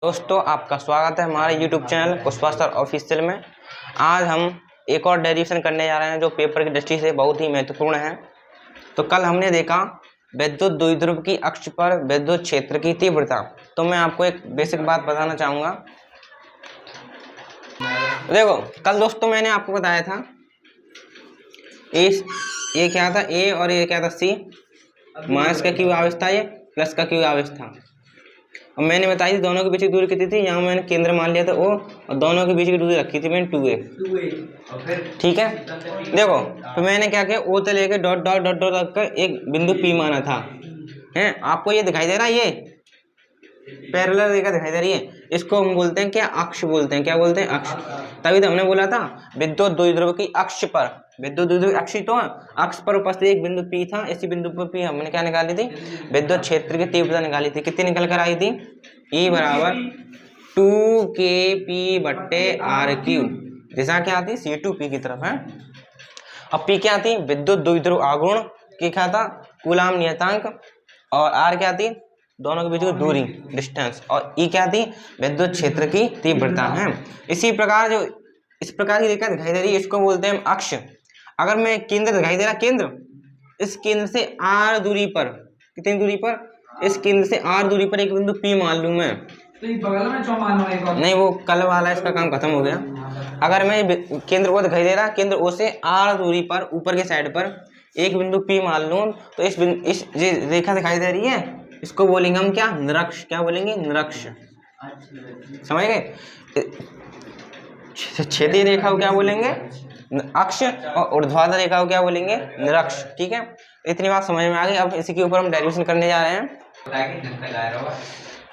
दोस्तों आपका स्वागत है हमारे YouTube channel Pushpa sir official में। आज हम एक और डेरिवेशन करने जा रहे हैं जो पेपर की दृष्टि से बहुत ही महत्वपूर्ण है। तो कल हमने देखा विद्युत द्विध्रुव की अक्ष पर विद्युत क्षेत्र की तीव्रता। तो मैं आपको एक बेसिक बात बताना चाहूँगा। देखो कल दोस्तों मैंने आपको बताया था ये क्या था, ए और ये क्या था, सी। माइनस का क्यू आवेश था, ये प्लस का क्यू आवेश था। और मैंने बताई थी दोनों के बीच की दूरी कितनी थी, यहाँ मैंने केंद्र मान लिया था ओ, और दोनों के बीच की दूरी रखी थी मैंने 2a। ठीक है, देखो तो मैंने क्या किया, ओ से लेके डॉट डॉट डॉट डॉट तक का एक बिंदु P माना था। हैं, आपको ये दिखाई दे रहा है, ये पैरेलल रेखा दिखाई दे रही है, इसको हम बोलते हैं क्या, अक्ष बोलते हैं। क्या बोलते हैं? अक्ष। तभी तो हमने बोला था विद्युत द्विध्रुव की अक्ष पर, विद्युत द्विध्रुव अक्ष तो अक्ष पर उपस्थित एक बिंदु P था। इसी बिंदु पर P हमने क्या निकाली थी, विद्युत क्षेत्र की तीव्रता निकाली थी। कितनी निकल कर आई थी? E बराबर 2kP/r3। दिशा क्या आती? C2P की तरफ है। अब P क्या थी? विद्युत द्विध्रुव आघूर्ण की क्या था, कूलाम नियतांक। और R क्या थी? दोनों के बीच की दूरी, डिस्टेंस। और E क्या थी? विद्युत क्षेत्र की तीव्रता है। इसी प्रकार जो इस प्रकार की रेखा दिखाई दे रही है इसको बोलते हैं अक्ष। अगर मैं केंद्र दिखाई दे रहा, केंद्र, इस केंद्र से R दूरी पर, कितनी दूरी पर? इस केंद्र से R दूरी पर एक बिंदु P मान लूं मैं, तो ये बगल में चौमान होगा। नहीं वो कल वाला इसका काम खत्म हो गया। अगर मैं केंद्र को दिखाई दे रहा, केंद्र ओ से R दूरी पर ऊपर के साइड पर एक बिंदु P मान लूं, तो इस रेखा दिखाई दे रही है, इसको बोलेंगे हम क्या, निरक्ष। क्या बोलेंगे? निरक्ष। समझ गए? क्षैतिज रेखा को क्या बोलेंगे? अक्ष। और ऊर्ध्वाधर रेखा को क्या बोलेंगे? निरक्ष। ठीक है, इतनी बात समझ में आ गई। अब इसी के ऊपर हम डेरिवेशन करने जा रहे हैं।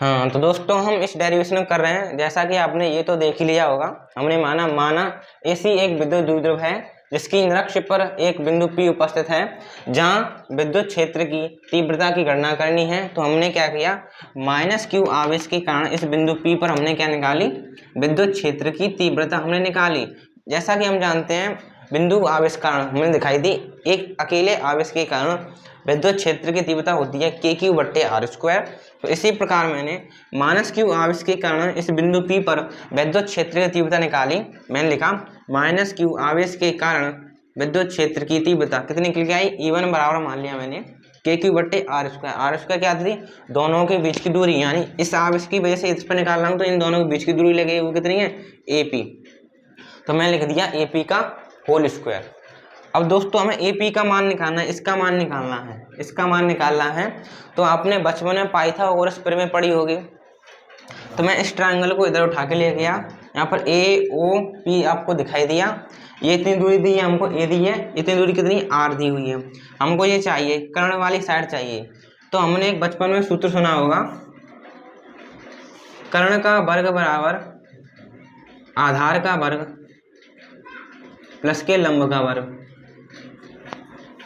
हाँ तो दोस्तों हम इस डेरिवेशन कर रहे हैं, जैसा कि आपने ये तो देख ही लिया होगा। हमने माना ऐसी एक विद्युत द्विध्रुव है जिसकी निरक्ष पर एक बिंदु P उपस्थित है, जहाँ विद्युत क्षेत्र की तीव्रता की गणना करनी है। तो हमने क्या किया, माइनस Q आवेश के कारण इस बिंदु P पर हमने क्या निकाली, विद्युत क्षेत्र की तीव्रता हमने निकाली। जैसा कि हम जानते हैं बिंदु आवेश कारण हमने दिखाई दी, एक अकेले आवेश के कारण विद्युत क्षेत्र की तीव्रता होती है KQ/r²। तो इसी प्रकार मैंने माइनस Q आवेश के कारण इस बिंदु P पर विद्युत क्षेत्र की तीव्रता निकाली। मैंने लिखा माइनस Q आवेश के कारण विद्युत क्षेत्र की तीव्रता कितनी निकल के आई, E1 बराबर मान लिया मैंने KQ/r²। r² क्या थी? दोनों के बीच की दूरी, यानी इस आवेश की वजह से इस पर निकाल रहा हूँ तो इन दोनों के बीच की दूरी लगी, वो कितनी है? AP। तो मैंने लिख दिया AP का होल स्क्वायर। अब दोस्तों हमें AP का मान निकालना है, इसका मान निकालना है, इसका मान निकालना है। तो आपने बचपन में पाइथागोरस प्रमेय पढ़ी होगी। तो मैं इस ट्रायंगल को इधर उठा के ले गया, यहाँ पर AOP आपको दिखाई दिया। ये इतनी दूरी दी है हमको, A दी है, इतनी दूरी कितनी? R दी हुई है। हमको ये चाहिए, कर्ण वाली साइड चाहिए। तो हमने एक बचपन में सूत्र सुना होगा, कर्ण का वर्ग बराबर आधार का वर्ग प्लस के लंब का वर्ग,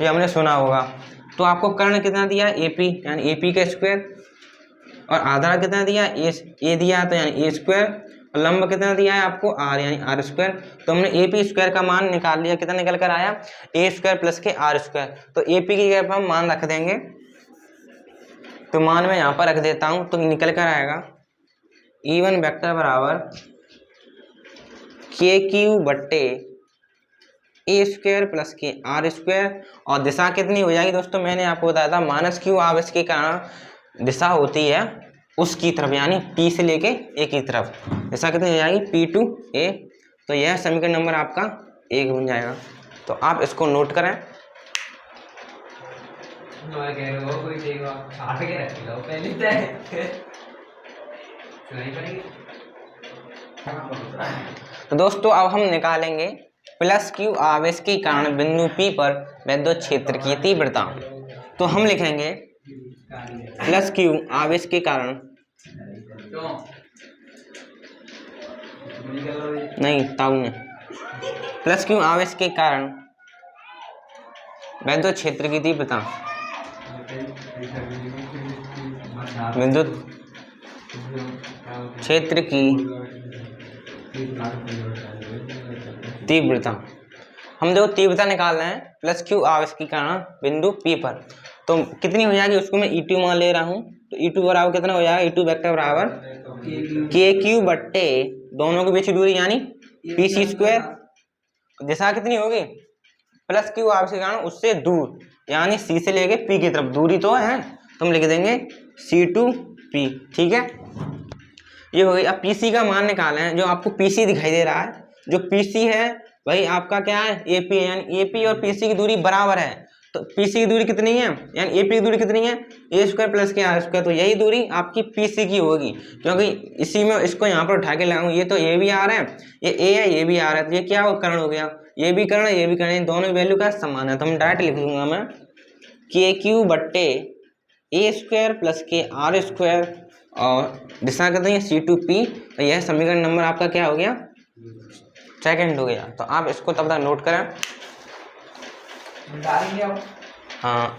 ये हमने सुना होगा। तो आपको कर्ण कितना दिया? AP, यानी AP का स्क्वायर। और आधार कितना दिया? A दिया, तो यानी A²। और लंब कितना दिया है आपको? R, यानी R²। तो हमने AP² का मान निकाल लिया। कितना निकल कर आया? A² प्लस के R²। तो AP की जगह पर हम मान रख देंगे, तो मान मैं यहाँ पर रख देता हूँ, तो निकल कर आएगा E1 वेक्टर बराबर KQ/A² प्लस के R²। और दिशा कितनी हो जाएगी दोस्तों? मैंने आपको बताया था माइनस Q आवेश के कारण दिशा होती है उसकी तरफ, यानी P से लेके A की तरफ। दिशा कितनी हो जाएगी? P/A। तो यह समीकरण नंबर आपका 1 बन जाएगा। तो आप इसको नोट करें। तो दोस्तों अब हम निकालेंगे प्लस Q आवेश के कारण बिंदु P पर विद्युत क्षेत्र की तीव्रता। तो हम लिखेंगे प्लस Q आवेश के कारण, नहीं ताऊ ने, प्लस Q आवेश के कारण विद्युत क्षेत्र की तीव्रता, विद्युत क्षेत्र की तीव्रता। हम देखो तीव्रता निकाल रहे हैं प्लस Q आवेश के कारण बिंदु P पर, तो कितनी हो जाएगी उसको मैं E2 मान ले रहा हूँ। तो E2 बराबर कितना हो जाएगा? E2 वेक्टर बराबर के क्यू बट्टे दोनों के बीच की दूरी यानी पी सी स्क्वायर, दिशा कितनी होगी प्लस क्यू आपसे कारण उससे दूर यानी सी से लेके पी की तरफ दूरी तो है, तो हम लिख देंगे सी टू पी। ठीक है, ये हो गई। अब पीसी का मान निकालें हैं, जो आपको पीसी दिखाई दे रहा है, जो पीसी है भाई आपका क्या है एपी, यानी एपी और पीसी की दूरी बराबर है, तो पीसी की दूरी कितनी है यानी एपी की दूरी कितनी है ए स्क्वायर प्लस के आर स्क्वायर, तो यही दूरी आपकी पीसी की होगी, क्योंकि इसी में इसको यहाँ पर उठा के लगाऊं, ये तो ए भी आ रहा है, ये ए है ये भी आ रहा है, तो ये क्या करण हो गया, ये भी करण ये भी करण, दोनों वैल्यू का समान है, तो हम डायरेक्ट लिख दूंगा मैं के क्यू बट्टे ए स्क्वायर प्लस के आर स्क्वायर और दिशा कहते हैं सी टू पी, तो यह समीकरण नंबर आपका क्या हो गया सेकंड हो गया। तो आप इसको तब तक नोट करें। हाँ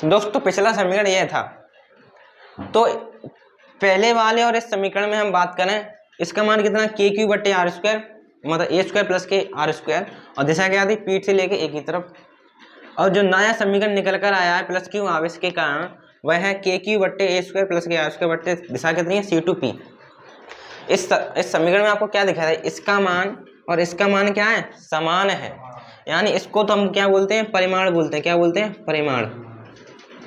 दोस्तों, पिछला समीकरण यह था, तो पहले वाले और इस समीकरण में हम बात करें, इसका मान कितना के क्यू बट्टे आर स्क्वायर, मतलब ए स्क्वायर प्लस के आर स्क्वायर, और दिशा क्या थी पीठ से लेके एक ही तरफ, और जो नया समीकरण निकल कर आया है प्लस क्यू आवेश के कारण वह है के क्यू बट्टे ए स्क्वायर प्लस के आर स्क्वायर बट्टे दिशा कितनी है सी टू पी। इस समीकरण में आपको क्या दिखा रहा है, इसका मान और इसका मान क्या है समान है, यानी इसको तो हम क्या बोलते हैं परिमाण बोलते हैं, क्या बोलते हैं परिमाण,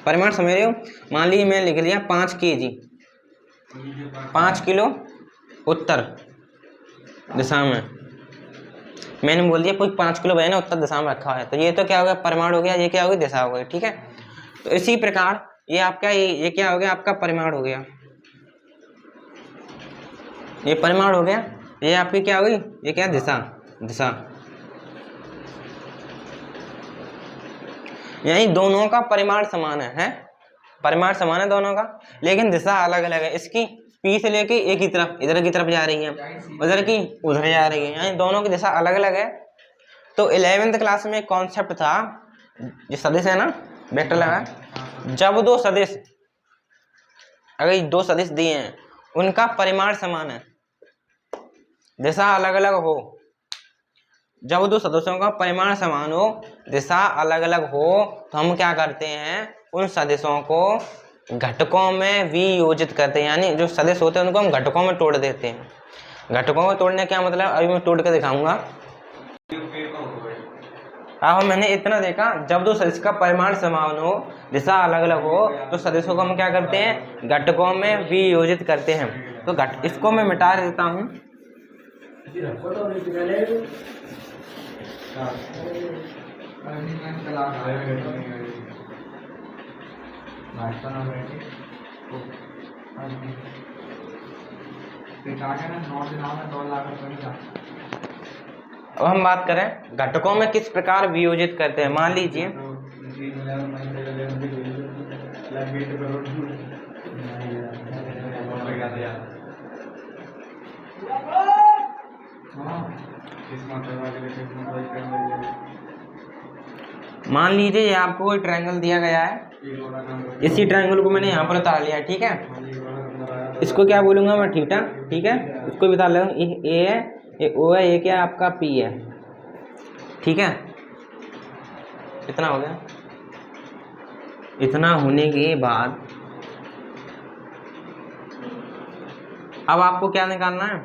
परिमाण समझ रहे हो। मान लीजिए मैं लिख लिया 5 kg 5 किलो उत्तर दिशा में, मैंने बोल दिया कोई 5 किलो वजन उत्तर दिशा में रखा है, तो ये तो क्या हो गया परिमाण हो गया, ये क्या हो गया दिशा हो गई। ठीक है, तो इसी प्रकार ये आपका ये क्या हो गया आपका परिमाण हो गया, ये परिमाण हो गया, ये आपकी क्या हो गई ये क्या दिशा, दिशा यानी दोनों का परिमाण समान है परिमाण समान है दोनों का, लेकिन दिशा अलग अलग है, इसकी पी से लेके एक ही तरफ इधर की तरफ जा रही है, उधर की उधर जा रही है, यानी दोनों की दिशा अलग अलग है। तो 11वीं क्लास में एक कॉन्सेप्ट था, ये सदिश है ना वेक्टर लगा, जब दो सदिश अगर दो सदिश दिए हैं उनका परिमाण समान है दिशा अलग अलग हो, जब दो सदिशों का परिमाण समान हो दिशा अलग अलग हो, तो हम क्या करते हैं उन सदिशों को घटकों में वियोजित करते हैं, यानी जो सदिश होते हैं उनको हम घटकों में तोड़ देते हैं। घटकों में तोड़ने क्या मतलब अभी मैं तोड़ कर दिखाऊंगा। अब मैंने इतना देखा, जब दो सदिश का परिमाण समान हो दिशा अलग अलग हो तो सदिशों को हम क्या करते हैं घटकों में वियोजित करते हैं। तो इसको मैं मिटा देता हूँ। अब हम बात करें घटकों में किस प्रकार वियोजित करते हैं। मान लीजिए ये आपको कोई ट्रायंगल दिया गया है, इसी ट्रायंगल को मैंने यहाँ पर उतार लिया है। ठीक है, इसको क्या बोलूँगा मैं थीटा, ठीक है, इसको भी उतार लूँगा, ये ए है, ये ओ है, ये क्या आपका पी है। ठीक है, इतना हो गया। इतना होने के बाद अब आपको क्या निकालना है,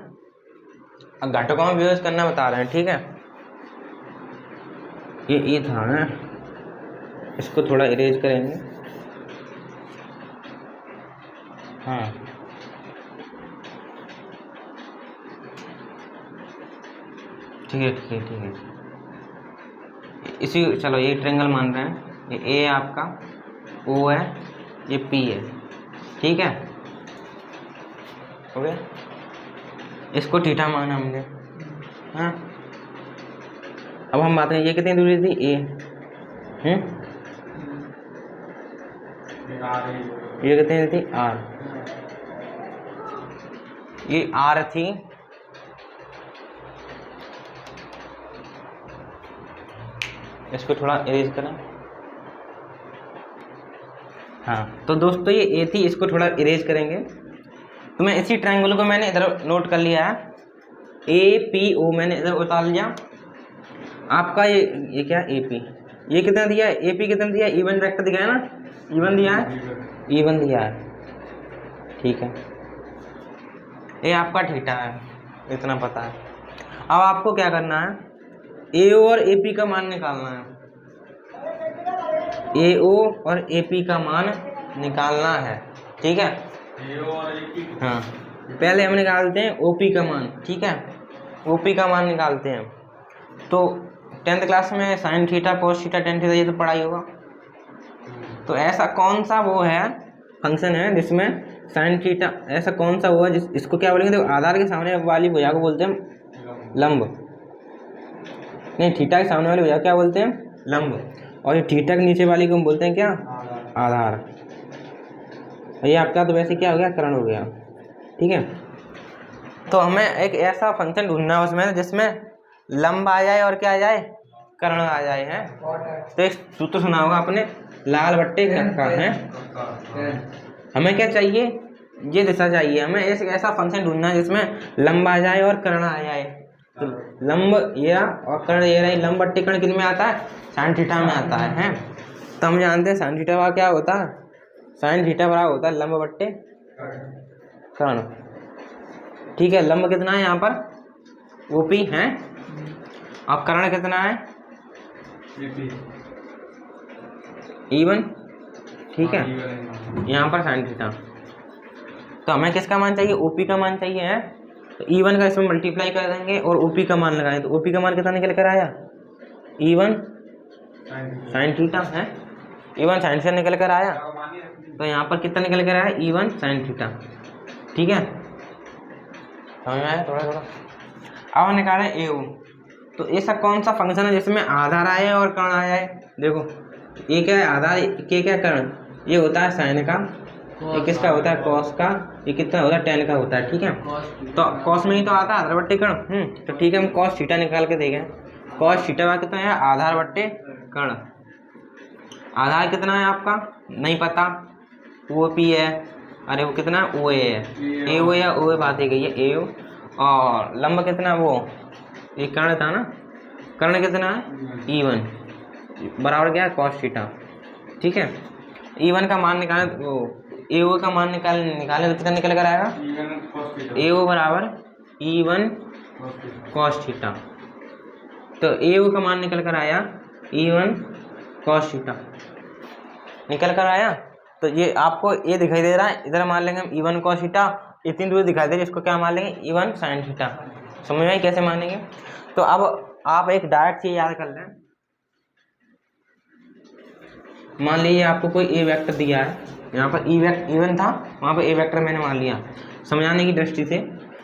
अब घटकों में वियोजित करना बता रहे हैं। ठीक है, ये था ना, इसको थोड़ा इरेज करेंगे। हाँ ठीक है ठीक है ठीक है, इसी चलो ये ट्रायंगल मान रहे हैं, ये ए है आपका, ओ है, ये पी है। ठीक है, हो गया, इसको थीटा माना हमने। हाँ, अब हम बात करें ये कितनी दूरी थी ए, ये कितनी थी आर, ये आर थी, इसको थोड़ा इरेज करें। हाँ तो दोस्तों ये ए थी, इसको थोड़ा इरेज करेंगे। तो मैं इसी ट्रायंगल को मैंने इधर नोट कर लिया है, ए पी ओ मैंने इधर उतार लिया। आपका ये क्या ए पी, ये कितना दिया है, ए पी कितना दिया है, इवन वेक्टर दिखाया ना, इवन दिया है, इवन दिया है। ठीक है, ये आपका थीटा है, इतना पता है। अब आपको क्या करना है, AO और AP का मान निकालना है। AO और AP का मान निकालना है, ठीक है। AO और AP, हाँ, पहले हम निकालते हैं OP का मान, ठीक है। OP का मान निकालते हैं। तो 10th क्लास में sine theta cos theta tan theta ये तो पढ़ाई होगा। तो ऐसा कौन सा वो है फंक्शन है जिसमें साइन थीटा, ऐसा कौन सा हुआ जिस इसको क्या बोलेंगे, देखो आधार के सामने वाली भुजा को बोलते हैं लंब, नहीं थीटा के सामने वाली भुजा क्या बोलते हैं, लंब। और ये थीटा के नीचे वाली को हम बोलते हैं क्या, आधार। ये आपका तो वैसे क्या हो गया, कर्ण हो गया, ठीक है। तो हमें एक ऐसा फंक्शन ढूंढना है उसमें जिसमें लंब आ जाए और क्या आ जाए, कर्ण आ जाए, है। तो एक सूत्र सुना होगा आपने, लाल बट्टे का है। हमें क्या चाहिए, ये दिशा चाहिए हमें, एक ऐसा फंक्शन ढूंढना है जिसमें लंब आ जाए और कर्ण आ जाए। तो लंब ये और कर्ण ये रही, लंब बट्टे कर्ण किन में आता है, साइन थीटा में आता है। तो हम जानते हैं साइन थीटा का क्या होता है, साइन थीटा बराबर होता है लंब बट्टे कर्ण, ठीक है। लंब कितना है यहाँ पर, OP है, और कर्ण कितना है, E1, ठीक है। यहाँ पर साइन थीटा, तो हमें किसका मान चाहिए, OP का मान चाहिए, है। तो E1 का इसमें मल्टीप्लाई कर देंगे और OP का मान लगाएं, तो OP का मान कितना निकल कर आया, E1 साइन थीटा है, E1 साइन थीटा निकल कर आया। तो यहाँ पर कितना निकल कर आया, E1 साइन थीटा, ठीक है। समझ में आया थोड़ा थोड़ा। अब निकालें AO। तो ऐसा कौन सा फंक्शन है जिसमें आधार आए और कर्ण आ जाए, देखो ये क्या है, आधार, ये क्या कर्ण, ये होता है साइन का, ये किसका होता है, कॉस का, ये कितना होता है, टेन का होता है, ठीक है। तो कॉस में ही तो आता है आधार बट्टे कर्ण, तो ठीक है हम कॉस थीटा निकाल के देखें। कॉस थीटा का कितना है, आधार बट्टे कर्ण। आधार कितना है आपका नहीं पता, OP है, अरे वो कितना है, OA है, AO या OA बात ही गई है, AO। और लंब कितना, वो ये कर्ण था ना, कर्ण कितना है, E1 बराबर क्या है, कॉस थीटा, ठीक है। E1 का मान निकाले, वो AO का मान निकाले तो कितना निकल कर आएगा, AO बराबर E1 कॉस थीटा। तो AO का मान निकल कर आया E1 कॉस थीटा, निकल कर आया। तो ये आपको ये दिखाई दे रहा है, इधर मान लेंगे हम E1 कॉस थीटा, इतनी दूर दिखाई दे रही है, इसको क्या मान लेंगे, E1 साइन थीटा। समझ में आई कैसे मानेंगे। तो अब आप एक डायरेक्ट चीज याद कर लें, मान लीजिए आपको कोई A वेक्टर दिया है, यहाँ पर E1 था, वहाँ पर A वेक्टर मैंने मान लिया समझाने की दृष्टि से,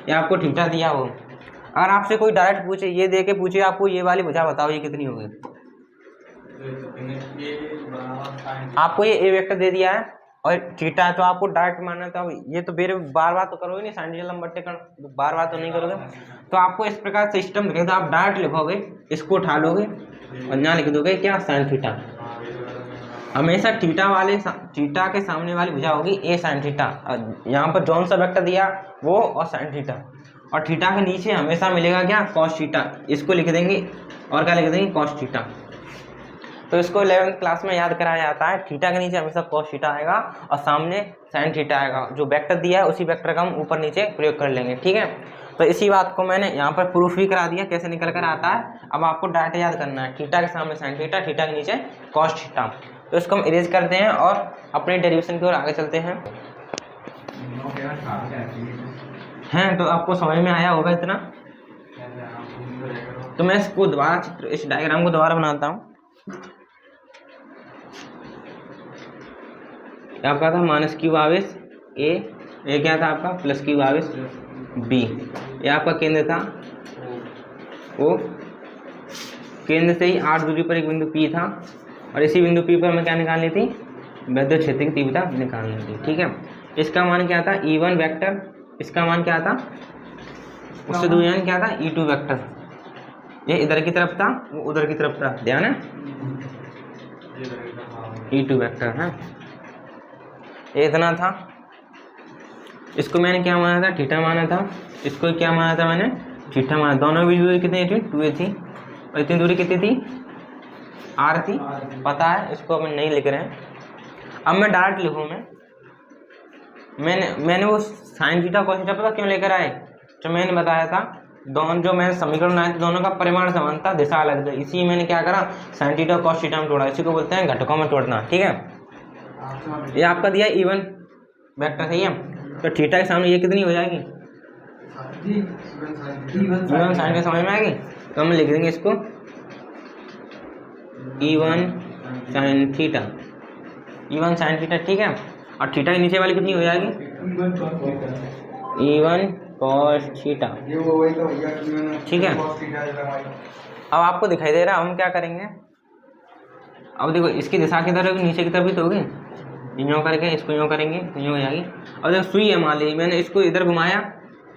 या आपको थीटा दिया हो। अगर आपसे कोई डायरेक्ट पूछे, ये दे के पूछे आपको ये वाली भुजा बताओ ये कितनी होगी, आपको ये A वेक्टर दे दिया है और थीटा है, तो आपको डायरेक्ट मानना था, ये तो फिर बार बार तो करोगे नहीं, साइन थीटा लंब बट्टे कर्ण बार बार तो नहीं करोगे। तो आपको इस प्रकार सिस्टम दिखेगा, तो आप डायरेक्ट लिखोगे, इसको उठा लोगे और यहाँ लिख दोगे क्या, साइन थीटा। हमेशा थीटा के सामने वाली भुजा होगी A साइन थीटा, यहाँ पर जौन सा वेक्टर दिया वो और साइन थीटा, और थीटा के नीचे हमेशा मिलेगा क्या, कॉस थीटा, इसको लिख देंगे और क्या लिख देंगे, कॉस थीटा। तो इसको 11th क्लास में याद कराया जाता है, थीटा के नीचे हमेशा कॉस थीटा आएगा और सामने साइन थीटा आएगा, जो वेक्टर दिया है उसी वेक्टर का हम ऊपर नीचे प्रयोग कर लेंगे, ठीक है। तो इसी बात को मैंने यहाँ पर प्रूफ भी करा दिया कैसे निकल कर आता है। अब आपको डाटा याद करना है, थीटा के सामने साइन थीटा, थीटा के नीचे कॉस थीटा। तो इसको हम इरेज करते हैं और अपने डेरिवेशन की ओर आगे चलते हैं। तो आपको समझ में आया होगा इतना। तो मैं इसको दोबारा इस डायग्राम को दोबारा बनाता हूँ। आपका था माइनस क्यू आवेश ए क्या था आपका, प्लस क्यू आवेश बी। ये आपका केंद्र था ओ, केंद्र से ही 8 दूरी पर एक बिंदु पी था, और इसी बिंदु पी पर हमें क्या निकालनी थी, विद्युत क्षेत्र की तीव्रता निकालनी थी, ठीक है। इसका मान क्या था, E1 वेक्टर, इसका मान क्या था, उससे दूरी क्या था, E2 वेक्टर। ये इधर की तरफ था, वो उधर की तरफ था, ध्यान है, E2 वेक्टर है, ये इतना था। इसको मैंने क्या माना था, थीटा माना था, इसको क्या माना था मैंने, थीटा माना। दोनों की दूरी कितनी थी, 2a थी, और इतनी दूरी कितनी थी, r थी, पता है, इसको हम नहीं लिख रहे हैं। अब मैं डायरेक्ट लिखूँ, मैं मैंने वो साइन थीटा कॉस थीटा पता क्यों लेकर आए? जो मैंने बताया था, दोनों जो मैंने समीकरण बनाए थे दोनों का परिमाण समान था, दिशा अलग थी, इसी मैंने क्या करा, साइन थीटा कॉस थीटा में तोड़ा। इसी को बोलते हैं घटकों में तोड़ना। ठीक है, ये आपका दिया इवन वेक्टर, सही है। तो थीटा के सामने ये कितनी हो जाएगी? इवन साइन के समझ में आएगी, तो हम लिख देंगे इसको even sine theta, even sine theta. ठीक है, और थीटा के नीचे वाली कितनी हो जाएगी? Even cos theta. ठीक है, अब आपको दिखाई दे रहा है, हम क्या करेंगे? अब देखो इसकी दिशा किधर होगी? नीचे की तरफ ही तो होगी। यूँ करके इसको यूँ करेंगे, यूँ हो जाएगी। अब देखो सुई है, मान लीजिए मैंने इसको इधर घुमाया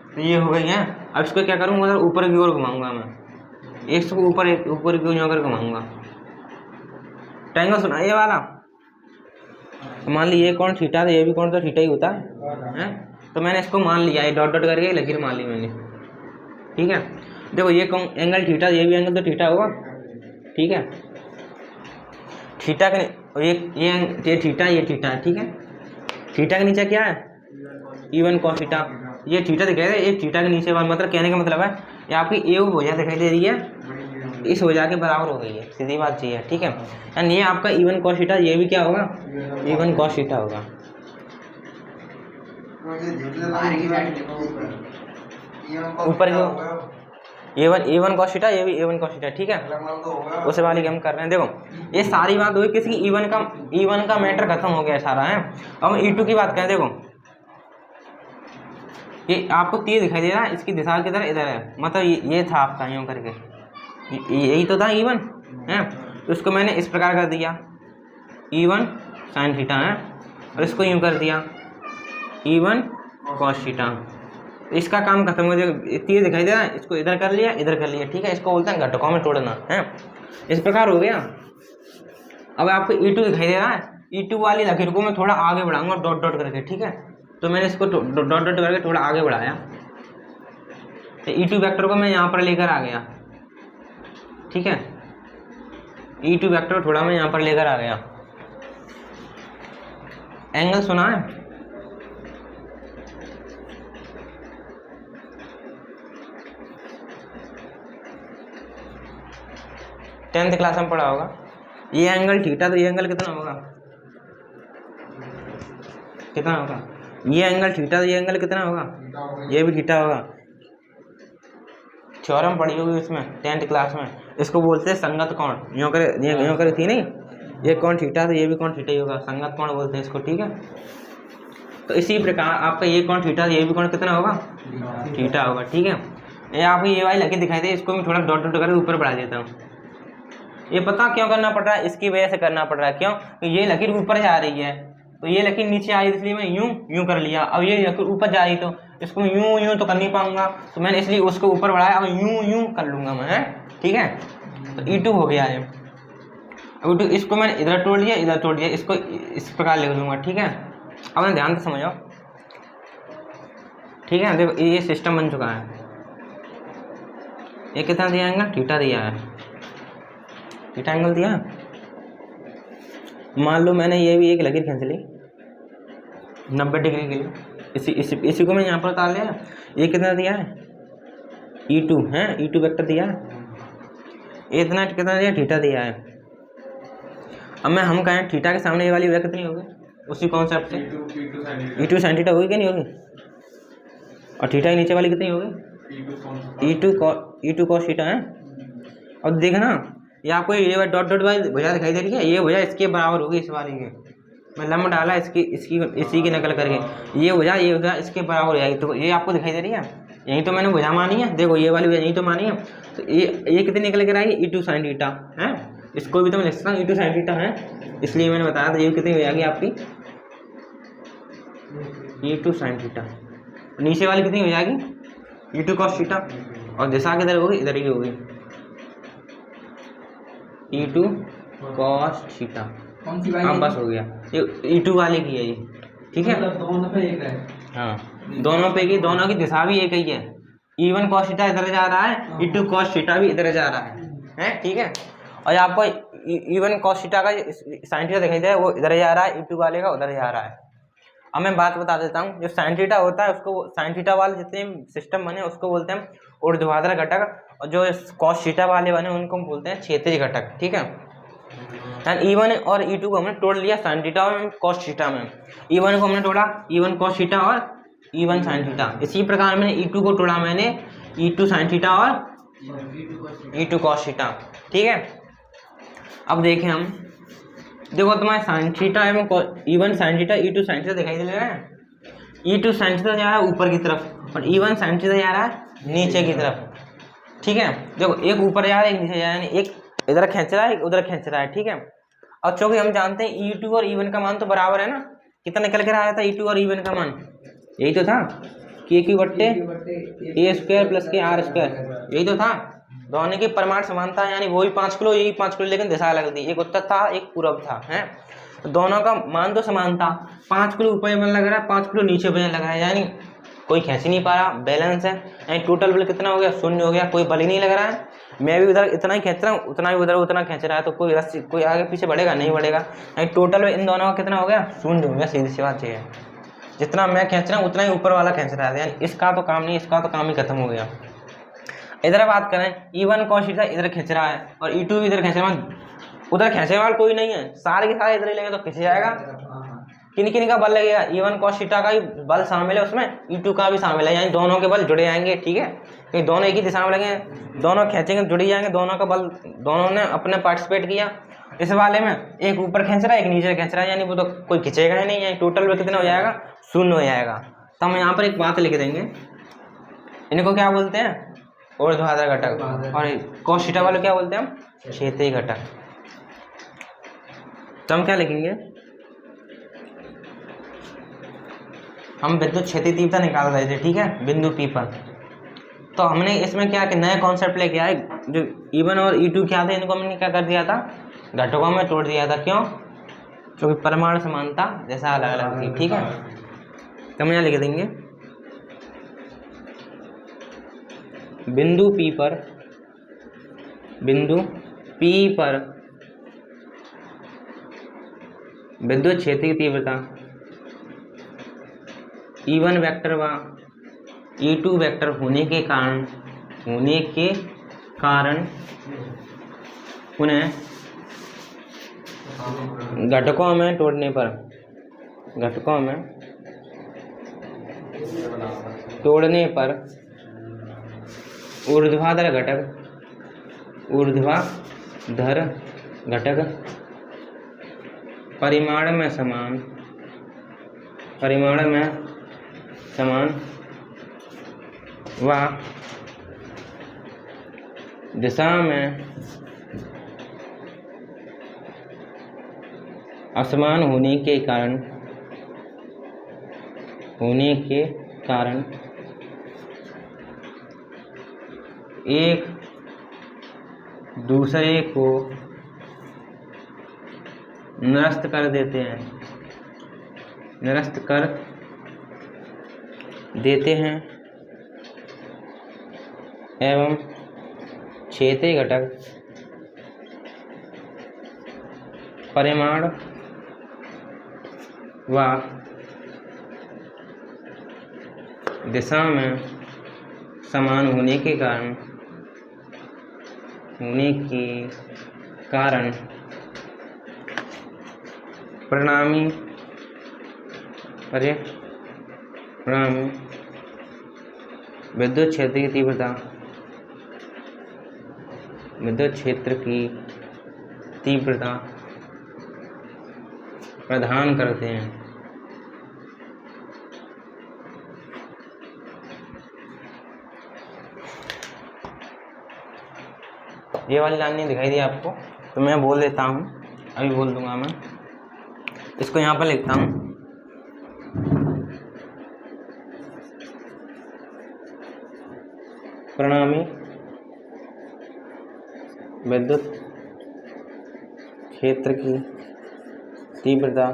तो ये हो गई है। अब इसको क्या करूँगा, उधर ऊपर की ओर घुमाऊंगा मैं, इसको ऊपर की ओर यूँ कर घुमाऊंगा। ट्रायंगल सुना ये वाला, मान लीजिए ये कौन थीटा था, ये भी कौन सा थीटा ही होता है। तो मैंने इसको मान लिया, ये डॉट डॉट करके लकीर मान ली मैंने। ठीक है, देखो ये कौन एंगल थीटा, ये भी एंगल तो थीटा होगा। ठीक है, थीटा के ये थीटा, ये थीटा है। ठीक है, थीटा के नीचे क्या है? Even cos theta. ये थीटा दिखाई दे, ये थीटा के नीचे वाला, मतलब कहने का मतलब है ये आपकी ए भुजा दिखाई दे रही है, इस भुजा के बराबर हो गई है, सीधी बात चाहिए। ठीक है, यानी ये आपका इवन कॉस थीटा, ये भी क्या होगा? इवन कॉस थीटा होगा। ऊपर की इवन कॉस थीटा, ये भी इवन कॉस थीटा। ठीक है, उस वाली की हम कर रहे हैं। देखो ये सारी बात हुई किसी इवन का मैटर खत्म हो गया सारा है। अब हम E2 की बात करें, देखो ये आपको तीर दिखाई दे रहा है, इसकी दिशा किधर? इधर है, मतलब ये था आपका यूँ करके, यही तो था इवन है। तो इसको मैंने इस प्रकार कर दिया, इवन साइन थीटा है, और इसको यूँ कर दिया इवन कॉस थीटा। इसका काम खत्म हो जाएगा। तीर दिखाई दे रहा है, इसको इधर कर लिया, इधर कर लिया। ठीक है, इसको बोलते हैं घटकों में तोड़ना है। इस प्रकार हो गया। अब आपको E2 दिखाई दे रहा है, E2 वाली लकीर को मैं थोड़ा आगे बढ़ाऊंगा डॉट डॉट करके। ठीक है, तो मैंने इसको डॉट डॉट करके थोड़ा आगे बढ़ाया, तो E2 वेक्टर को मैं यहाँ पर लेकर आ गया। ठीक है, E2 वेक्टर थोड़ा मैं यहाँ पर लेकर आ गया। एंगल सुना है? टेंथ क्लास में पढ़ा होगा। ये एंगल थीटा, तो ये एंगल कितना होगा? कितना होगा? ये एंगल थीटा, तो ये एंगल कितना होगा? ये भी थीटा होगा। थ्योरम पढ़ी होगी उसमें 10th क्लास में, इसको बोलते हैं संगत कोण। यूँ करे थी नहीं, ये कोण थीटा, तो ये भी कोण थीटा ही होगा, संगत कोण बोलते हैं इसको। ठीक है, तो इसी प्रकार आपका ये कोण थीटा, ये भी कोण कितना होगा? थीटा होगा। ठीक है, ये आपको ये वाली लकीर दिखाई दे, इसको मैं थोड़ा डॉट डॉट करके ऊपर बढ़ा देता हूँ। ये पता क्यों करना पड़ रहा है? इसकी वजह से करना पड़ रहा है। क्यों? कि ये लकीर ऊपर जा रही है, तो ये लकीर नीचे आई, इसलिए मैं यूं कर लिया। अब ये लकीर ऊपर जा रही, तो इसको यूं तो कर नहीं पाऊंगा, तो मैंने इसलिए उसको ऊपर बढ़ाया। अब यूं कर लूंगा मैं। ठीक है, तो E2 हो गया है। अब इसको मैंने इधर तोड़ दिया, इधर तोड़ दिया, इसको इस प्रकार लिख दूंगा। ठीक है, अब ध्यान से समझो। ठीक है, देखो ये सिस्टम बन चुका है। ये कितना दिया एंगल? थीटा दिया है, थीटा एंगल दिया। मान लो मैंने ये भी एक लकीर खींच ली 90 डिग्री के लिए, इसी को मैं यहाँ पर उतार लिया। ये कितना दिया है? E2 है, E2 वेक्टर दिया है। इतना कितना दिया? थीटा दिया है। अब हम कहें थीटा के सामने ये वाली वह कितनी होगी? उसी कॉन्सेप्ट से E2 साइन थीटा होगी कि नहीं होगी? और थीटा के नीचे वाली कितनी होगी? E2 cos थीटा है। और देखना ये आपको ये डॉट डॉट वाली भुजा दिखाई दे रही है, ये भुजा इसके बराबर होगी इस वाली के। मैं लंब डाला इसी की नकल करके, ये भुजा इसके बराबर हो जाएगी। तो ये आपको दिखाई दे रही है, यही तो मैंने भुजा मानी है। देखो ये वाली भुजा यही तो मानी है, तो ये कितनी निकल कर आएगी? E2 साइन थीटा है। इसको भी तो मैं लिख सकता हूँ E2 साइन थीटा है, इसलिए मैंने बताया था। ये कितनी हो जाएगी आपकी? E2 sine theta. नीचे वाली कितनी हो जाएगी? E2 cos थीटा, और दिशा किधर होगी? इधर ही होगी, E2 cos थीटा। कौन सी हाँ बस हो गया, ये E2 वाले की है ये। ठीक है, दोनों पे एक है। हाँ दोनों पे की, दोनों की दिशा भी एक ही है। E1 cos थीटा इधर जा रहा है, E2 cos थीटा भी इधर जा रहा है। ठीक है, और आपको E1 cos थीटा का साइन थीटा दिखाई दे रहा है, वो इधर जा रहा है, E2 वाले का उधर जा रहा है। अब मैं बात बता देता हूँ, जो साइन थीटा होता है उसको, साइन थीटा वाले जितने सिस्टम बने उसको बोलते हैं ऊर्ध्वाधर घटक, और जो कॉस थीटा वाले बने उनको बोलते हैं क्षैतिज घटक। ठीक है, E1 और E2 को हमने तोड़ लिया साइन थीटा और कॉस थीटा में। E1 को हमने तोड़ा E1 कॉस थीटा और E1 साइन थीटा। इसी प्रकार मैंने E2 को तोड़ा मैंने E2 साइन थीटा और E2 कॉस थीटा। ठीक है, अब देखें हम, देखो तुम्हारे साइन थीटा एवं E1 sine theta E2 sine theta दिखाई दे रहा है। E2 साइन थीटा जा रहा है ऊपर की तरफ और E1 साइन थीटा जा रहा है नीचे की तरफ। ठीक है, देखो एक ऊपर जा रहा है एक नीचे जा रहा है, यानी एक इधर खींच रहा है एक उधर खींच रहा है। ठीक है, और चूंकि हम जानते हैं E2 और E1 का मान तो बराबर है ना, कितना निकल कर आया था E2 और E1 का मान, यही तो था कि Q बट्टे A स्क्वायर प्लस के R स्क्वायर, यही तो था। दोनों की परमाणु समानता है, यानी वही 5 किलो यही 5 किलो, लेकिन दिशा अलग थी, एक उत्तर था एक पूर्व था। है, दोनों का मान तो समान था, 5 किलो ऊपर बन लग रहा है 5 किलो नीचे बन लग रहा है, यानी कोई खींच ही नहीं पा रहा, बैलेंस है। यानी टोटल बल कितना हो गया, 0 हो गया, कोई बल ही नहीं लग रहा है। मैं भी उधर इतना ही खींच रहा हूँ, उतना ही उधर उतना खींच रहा है, तो कोई रस्सी कोई आगे पीछे बढ़ेगा नहीं बढ़ेगा। यानी टोटल इन दोनों का कितना हो गया, 0 हो गया। सीधी सी बात है, जितना मैं खींच रहा हूँ उतना ही ऊपर वाला खींच रहा है, यानी इसका तो काम नहीं, इसका तो काम ही खत्म हो गया। इधर बात करें, E1 कॉस थीटा इधर खींच रहा है और E2 इधर खींच रहा है, उधर खींचने वाला कोई नहीं है, सारे के सारे इधर ही लगे तो खींच जाएगा। किन किन का बल लगेगा, E1 कॉस थीटा का भी बल शामिल है उसमें, E2 का भी शामिल है, यानी दोनों के बल जुड़े जाएंगे। ठीक है, क्योंकि दोनों एक ही दिशा में लगे, दोनों खींचेंगे जुड़ जाएंगे, दोनों का बल, दोनों ने अपने पार्टिसिपेट किया। इस वाले में एक ऊपर खींच रहा है एक नीचे खींच रहा है, यानी वो तो कोई खींचेगा ही नहीं, यानी टोटल में कितना हो जाएगा, 0 हो जाएगा। तो हम यहाँ पर एक बात लिख देंगे, इनको क्या बोलते हैं, ऊर्ध्वाधर घटक, और कॉस थीटा वाले क्या बोलते हैं हम, क्षैतिज घटक। तो हम क्या लिखेंगे, हम विद्युत क्षैतिज तीव्रता निकाल रहे थे। ठीक है, बिंदु P पर। तो हमने इसमें क्या कि नया कॉन्सेप्ट लेके आए, जो E1 और E2 क्या थे इनको हमने क्या कर दिया था, घटकों में तोड़ दिया था। क्यों, क्योंकि परमाणु समानता जैसा अलग अलग थी। ठीक है, तो हम यहाँ लिख देंगे बिंदु P पर, बिंदु P पर विद्युत क्षेत्र की तीव्रता E1 वेक्टर व E2 वेक्टर होने के कारण उन्हें घटकों में तोड़ने पर ऊर्ध्वाधर घटक परिमाण में समान व दिशा में असमान होने के कारण एक दूसरे को निरस्त कर देते हैं एवं क्षैतिज घटक परिमाण व दिशा में समान होने के कारण परिणामी विद्युत क्षेत्र की तीव्रता प्रदान करते हैं। ये वाली लाइन नहीं दिखाई दी आपको, तो मैं बोल देता हूँ, अभी बोल दूंगा मैं, इसको यहाँ पर लिखता हूँ। परिणामी विद्युत क्षेत्र की तीव्रता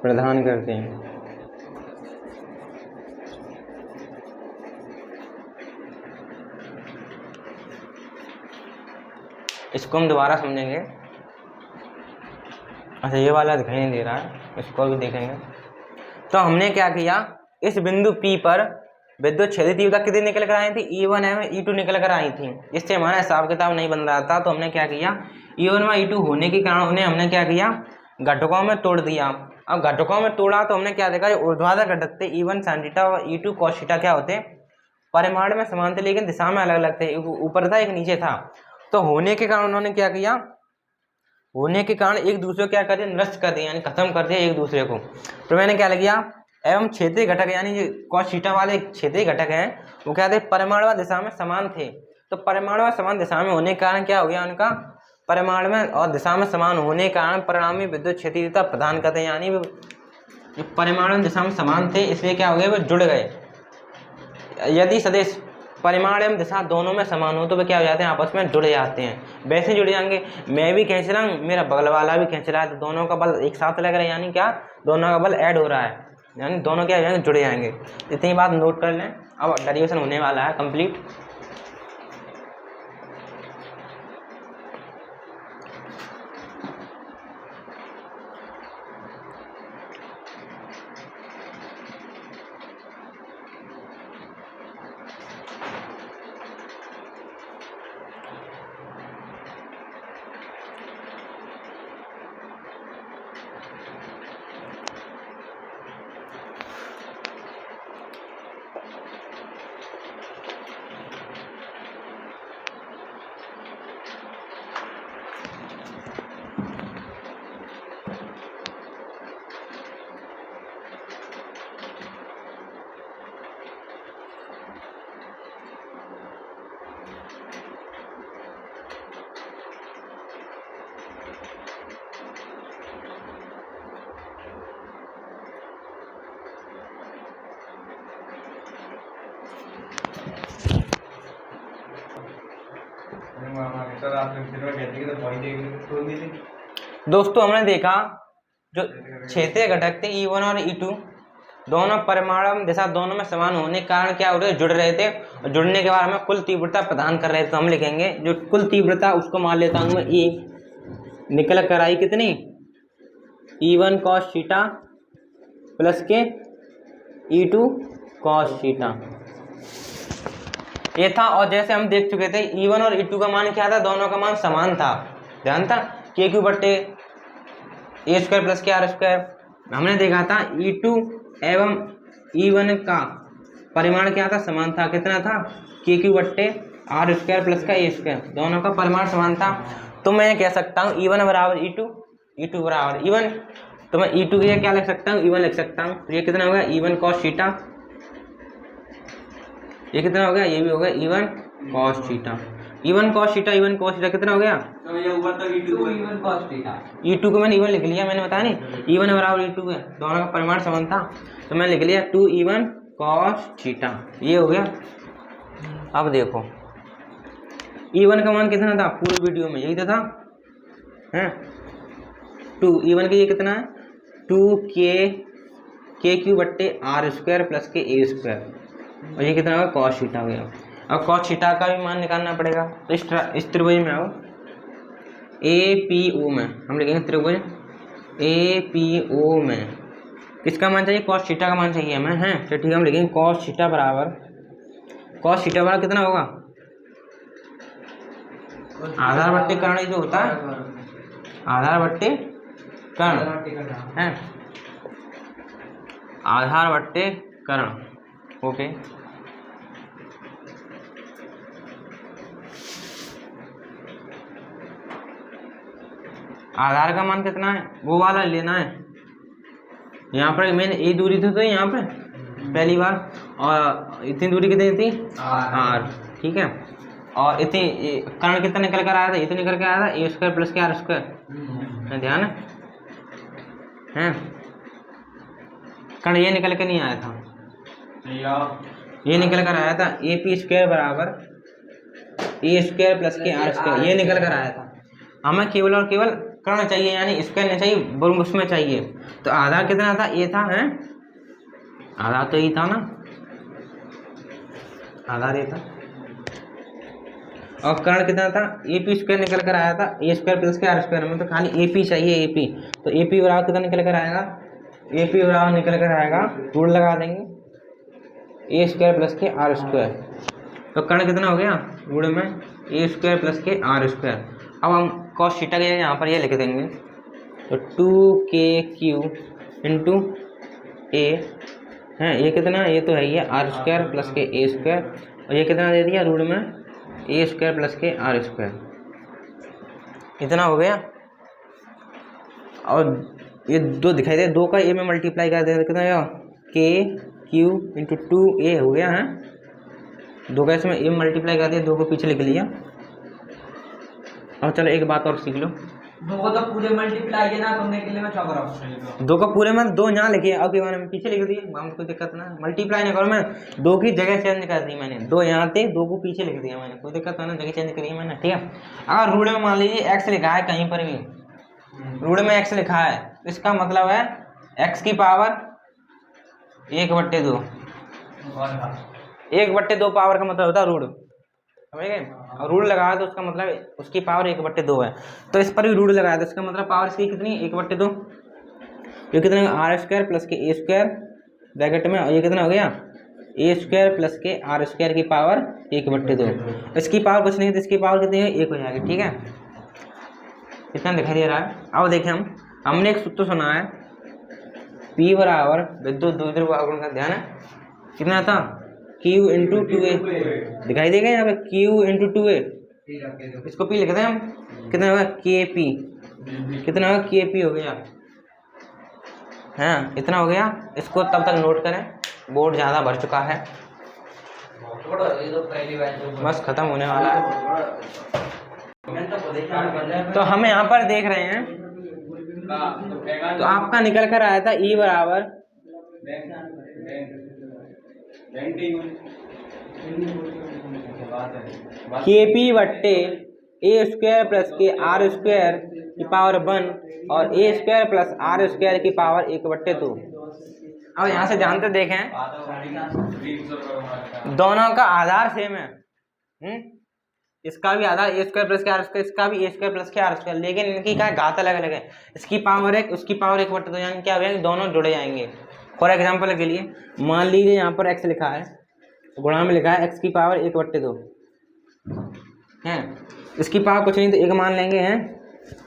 प्रदान करते हैं। इसको हम दोबारा समझेंगे। अच्छा, ये वाला दिखाई नहीं दे रहा है, इसको भी देखेंगे। तो हमने क्या किया, इस बिंदु P पर विद्युत क्षेत्र तीव्रता कितनी निकल कर आई थी, E1 एवं E2 निकल कर आई थी। इससे हमारा हिसाब किताब नहीं बन रहा था, तो हमने क्या किया, E1 व E2 होने के कारण उन्हें हमने क्या किया, घटकों में तोड़ दिया। अब घटकों में तोड़ा तो हमने क्या देखा, ऊर्ध्वाधर घटक थे E1 sin थीटा और E2 cos थीटा क्या होते, परिमाण में समान थे लेकिन दिशा में अलग अलग थे, एक ऊपर था एक नीचे था। तो होने के कारण उन्होंने क्या किया, होने के कारण एक दूसरे को क्या कर दिया, नष्ट कर दिया, यानी खत्म कर दिया एक दूसरे को। तो मैंने क्या किया, एवं क्षेत्रीय घटक यानी जो cos थीटा वाले क्षेत्रीय घटक हैं वो क्या थे, परिमाण व दिशा में समान थे। तो परिमाण व समान दिशा में होने के कारण क्या हो गया, उनका परिमाण में और दिशा में समान होने के कारण परिणामी विद्युत क्षेत्रीयता प्रदान करते हैं, यानी जो परिमाण और दिशा में समान थे इसलिए क्या हो गए, वो जुड़ गए। यदि सदिश परिमाण एवं दिशा दोनों में समान हो तो वे क्या हो जाते हैं, आपस में जुड़ जाते हैं। वैसे जुड़ जाएंगे, मैं भी खींच रहा हूँ, मेरा बगल वाला भी खींच रहा है, तो दोनों का बल एक साथ लग रहा है, यानी क्या, दोनों का बल ऐड हो रहा है, यानी दोनों क्या हो जाएंगे, जुड़ जाएंगे। इतनी बात नोट कर लें। अब डेरिवेशन होने वाला है कंप्लीट। दोस्तों हमने देखा जो क्षेत्रीय घटक थे E1 और E2 दोनों परिमाण एवं दिशा दोनों में समान होने के कारण क्या हो रहे, जुड़ रहे थे, और जुड़ने के बाद हमें कुल तीव्रता प्रदान कर रहे थे। तो हम लिखेंगे जो कुल तीव्रता उसको मान लेता हूँ मैं E, निकल कर आई कितनी, E1 cos थीटा प्लस के E2 cos थीटा, ये था। और जैसे हम देख चुके थे E1 और E2 का मान क्या था, दोनों का मान समान था, ध्यान था, KQ बट्टे A स्क्वायर प्लस के R स्क्वायर। हमने देखा था E2 एवं E1 का परिमाण क्या था, समान था, कितना था, KQ बट्टे R स्क्वायर प्लस का A स्क्वायर, दोनों का परिमाण समान था। तो मैं कह सकता हूँ E1 बराबर E2, E2 बराबर E1, तो मैं E2 के लिए क्या लिख सकता हूँ, E1 लिख सकता हूँ। तो ये कितना होगा, E1 cos थीटा, ये कितना हो गया, ये भी हो गया E1 cos theta, E1 cos theta, E1 cos theta कितना हो गया, तो ये ऊपर तक E2 cos थीटा, E2 को मैंने E1 लिख लिया, मैंने बताया नहीं E1 बराबर E2 है, दोनों का परिमाण समान था, तो मैं लिख लिया 2E1 cos थीटा, ये हो गया। अब देखो E1 का मान कितना था, पूरे वीडियो में यही तो था, हैं 2, E1 के ये कितना है 2KQ बट्टे R स्क्वायर प्लस के A स्क्वायर, और ये कितना होगा, cos थीटा हो गया। अब cos थीटा का भी मान निकालना पड़ेगा, तो इस त्रिभुज में आओ, APO में हम लिखेंगे त्रिभुज APO में किसका मान चाहिए, cos थीटा का मान चाहिए हमें, हैं, तो ठीक है, हम लिखेंगे cos थीटा बराबर कितना होगा, आधार बट्टे कर्ण, जो होता है आधार बट्टे कर्ण, हैं, आधार बट्टे कर्ण, ओके। आधार का मान कितना है, वो वाला लेना है, यहाँ पर मैंने ए दूरी थी तो यहाँ पे पहली बार, और इतनी दूरी कितनी थी R, ठीक है, और इतनी कर्ण कितना निकल कर आया था, ये तो निकल कर आया था A स्क्वायर प्लस के R स्क्वायर, ध्यान है, कर्ण ये निकल के नहीं आया था, ये निकल कर आया था AP स्क्वायर बराबर A स्क्वायर प्लस के R स्क्वायर, ये निकल कर आया था। हमें केवल और केवल कर्ण चाहिए, यानी स्क्वायर नहीं चाहिए, वर्ग उसमें चाहिए। तो आधार कितना था, ये था, हैं, आधार तो ये था ना, आधार ये था, और कर्ण कितना था, AP स्क्वायर निकल कर आया था A स्क्वायर प्लस के R स्क्वायर में, तो खाली AP चाहिए, AP, तो AP बराबर कितना निकल कर आएगा, ए पी बराबर निकल कर आएगा, रूल लगा देंगे ए स्क्वायर प्लस के आर स्क्वायर। तो कर्ण कितना हो गया रूल में ए स्क्वायर प्लस के आर स्क्वायर। अब हम कॉस थीटा के यहाँ पर ये लिख देंगे, तो 2kq इंटू ए है, ये कितना, ये तो है ये आर स्क्वायर प्लस के ए स्क्वायर, और ये कितना दे दिया रूल में ए स्क्वायर प्लस के आर स्क्वायर, इतना हो गया। और ये दो दिखाई दे, दो का ए में मल्टीप्लाई कर दे कितना आएगा के क्यू इंटू 2a हो गया है, दो का इसमें ए मल्टीप्लाई कर दिया, दो को पीछे लिख लिया। और चलो एक बात और सीख लो, दो को तो पूरे मल्टीप्लाई है ना करने के लिए मैं चौका ऑप्शन दो का पूरे में दो यहाँ लिखे, अब के बारे में पीछे लिख दिए, हमको कोई दिक्कत ना, मल्टीप्लाई नहीं करो, मैं दो की जगह चेंज कर दी मैंने, दो यहाँ थे दो को पीछे लिख दिया मैंने, कोई दिक्कत ना, जगह चेंज करी है मैंने, ठीक है। अगर रूल में मान लीजिए एक्स लिखा है कहीं पर भी, रूल में एक्स लिखा है, इसका मतलब है एक्स की पावर 1/2, 1/2 पावर का मतलब होता है रूल, समझ गए। और रूल लगाया तो उसका मतलब उसकी पावर 1/2 है, तो इस पर भी रूल लगाया तो इसका मतलब पावर इसकी कितनी 1/2, ये कितना आर स्क्वायर प्लस के ए स्क्वायर ब्रैकेट में, और ये कितना हो गया ए स्क्वायर प्लस के आर स्क्वायर की पावर 1/2। इसकी पावर कुछ नहीं, तो इसकी पावर कितनी है 1 हो जाएगी, ठीक है। इतना दिखाई दे रहा है। अब देखें हमने एक सूत्र सुना है P बराबर विद्युत द्विध्रुव आघूर्ण का, ध्यान है कितना था Q इंटू 2a, दिखाई देगा यहाँ पे Q इंटू 2a, इसको P लिखते हैं हम, कितना होगा KP, कितना होगा KP हो गया, हाँ इतना हो गया। इसको तब तक नोट करें, बोर्ड ज़्यादा भर चुका है, बस खत्म होने वाला है। तो हम यहाँ पर देख रहे हैं, तो आपका निकल कर आया था E बराबर KP बट्टे ए स्क्वायर प्लस के आर स्क्वायर की पावर 1 और ए स्क्वायर प्लस आर स्क्वायर की पावर 1/2। अब यहाँ से जानते देखें दोनों का आधार सेम है, इसका भी आधार ए स्क्वायर प्लस के आर स्क्वायर, इसका भी ए स्क्वायर प्लस के आर स्क्वायर, लेकिन इनकी क्या घात अलग अलग है, इसकी पावर 1 उसकी पावर 1/2, यानी क्या हो जाएंगे दोनों जुड़े जाएंगे। फॉर एग्जाम्पल के लिए मान लीजिए यहाँ पर x लिखा है, गुणा में लिखा है x की पावर 1/2 है, इसकी पावर कुछ नहीं तो 1 मान लेंगे हैं।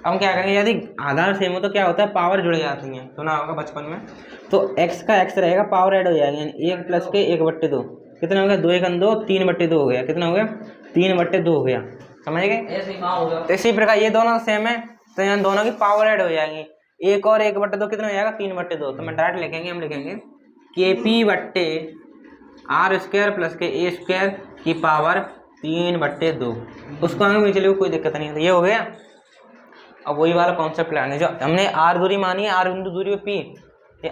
अब क्या करेंगे, यदि आधार सेम हो तो क्या होता है पावर जुड़ जाती हैं, सुना होगा बचपन में, तो x का x रहेगा, पावर ऐड हो जाएगी, यानी 1 प्लस के 1/2, कितना हो गया 2 1 2 3/2 हो गया, कितना हो गया 3/2 हो गया, समझ गए। तो इसी प्रकार ये दोनों सेम है, तो यहाँ दोनों की पावर ऐड हो जाएगी, 1 और 1/2 कितना हो जाएगा 3/2, तो मैं डायरेक्ट लिखेंगे, हम लिखेंगे KP बट्टे आर स्क्वायर प्लस के ए स्क्वायर की पावर 3/2, उसको आगे में चलिए कोई दिक्कत नहीं है, तो ये हो गया। अब वही वाला कॉन्सेप्ट लाने, जो हमने आर दूरी मानी है, आर बिंदु दूरी पे P,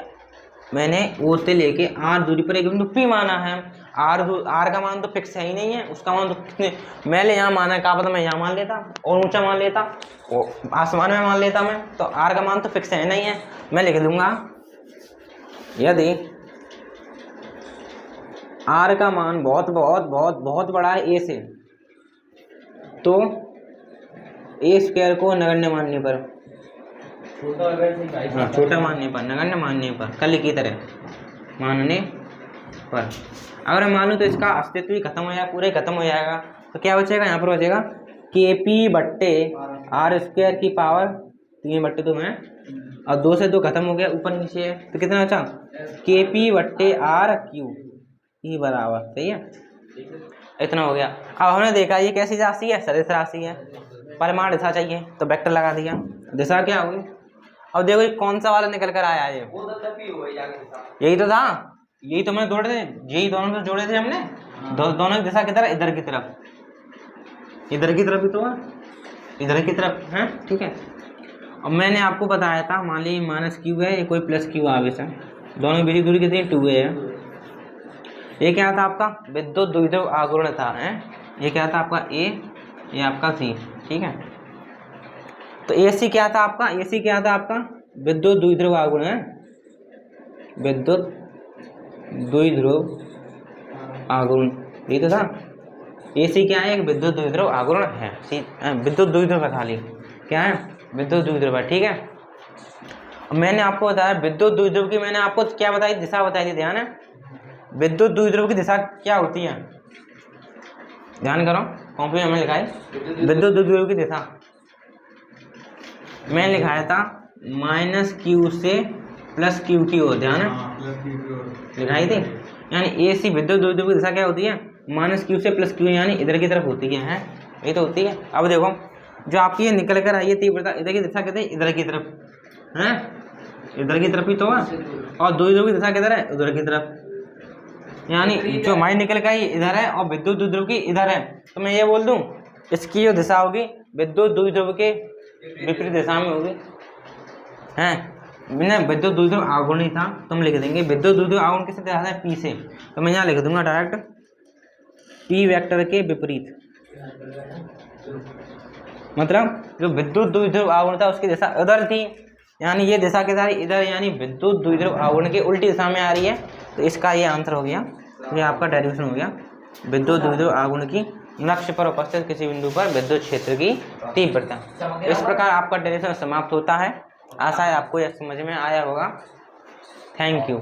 मैंने ओ से लेके आर दूरी पर एक बिंदु P माना है, आर का मान तो फिक्स है ही नहीं है, उसका मान तो कितने मैंने यहाँ माना है, क्या पता मैं यहाँ मान लेता और ऊंचा मान लेता, आसमान में मान लेता मैं, तो आर का मान तो फिक्स है नहीं है। मैं लिख दूंगा यदि आर का मान बहुत बहुत बहुत बहुत बड़ा है ए से, तो ए स्क्वायर को नगण्य मानने पर, हाँ छोटा मानने पर, नगण्य मानने पर, कल की तरह मानने पर, अगर मान लूँ तो इसका अस्तित्व ही खत्म हो जाएगा, पूरे खत्म हो जाएगा। तो क्या बचेगा यहाँ पर, बचेगा KP बट्टे आर स्क्वायर की पावर 3/2 है, और 2 से 2 खत्म हो गया, ऊपर नीचे है, तो कितना बचा KP बट्टे आर क्यू ई बराबर, सही है, इतना हो गया। अब हमने देखा ये कैसी राशि है, सदिश राशि है, परिमाण दिशा चाहिए तो वेक्टर लगा दिया, दिशा क्या होगी। अब देखो ये कौन सा वाला निकल कर आया है, यही तो था, यही तो मैंने जोड़े थे, यही दोनों तो जोड़े थे हमने, दोनों की दिशा की तरफ, इधर की तरफ, इधर की तरफ भी तो है, इधर की तरफ है, ठीक है। अब मैंने आपको बताया था, मान लीजिए -q है, ये कोई +q आवेश है, दोनों की बीच की दूरी कितनी 2a है। ये क्या था आपका विद्युत द्विध्रुव आघूर्ण था, है ये क्या था आपका A, ये आपका C, ठीक है। तो AC क्या था आपका, AC क्या था आपका विद्युत द्विध्रुव आघूर्ण है, विद्युत द्विध्रुव आघूर्ण, ये तो था। AC क्या है, एक विद्युत द्विध्रुव आघूर्ण है, विद्युत द्विध्रुव है, खाली क्या है विद्युत द्विध्रुव है, ठीक है। मैंने आपको बताया विद्युत द्विध्रुव की, मैंने आपको क्या बताई, दिशा बताई थी, ध्यान है। विद्युत द्विध्रुव की दिशा क्या होती है, ध्यान करो, कॉपी में हमने लिखा है विद्युत द्विध्रुव की दिशा, मैंने लिखाया था -q से +q की ओर, ध्यान है, लिखाई थी। यानी AC विद्युत द्विध्रुव की दिशा क्या होती है, -q से +q, यानी इधर की तरफ होती है, ये तो होती है। अब देखो जो आपकी ये निकल कर आई है तीव्रता, इधर की दिशा कहते हैं इधर की तरफ है, इधर की तरफ ही तो है, और द्विध्रुव की दिशा किधर है, उधर की तरफ, यानी जो हमारी निकल का ही इधर है और विद्युत द्विध्रुव की इधर है, तो मैं ये बोल दूं इसकी जो दिशा होगी विद्युत द्विध्रुव के विपरीत दिशा में होगी, हैं। मैंने विद्युत द्विध्रुव आघूर्ण था, तो हम लिख देंगे विद्युत द्विध्रुव आघूर्ण किससे दिखाता है, P से, तो मैं यहाँ लिख दूंगा डायरेक्ट P वेक्टर के विपरीत, मतलब जो विद्युत द्विध्रुव आघूर्ण था उसकी दिशा उधर थी, यानी ये दिशा के साथ इधर, यानी विद्युत द्विध्रुव आघूर्ण की उल्टी दिशा में आ रही है, तो इसका ये आंसर हो गया, ये आपका डेरिवेशन हो गया विद्युत द्विध्रुव आघूर्ण की नक्श पर उपस्थित किसी बिंदु पर विद्युत क्षेत्र की तीव्रता। इस प्रकार आपका डेरिवेशन समाप्त होता है। आशा है आपको यह समझ में आया होगा। Thank you.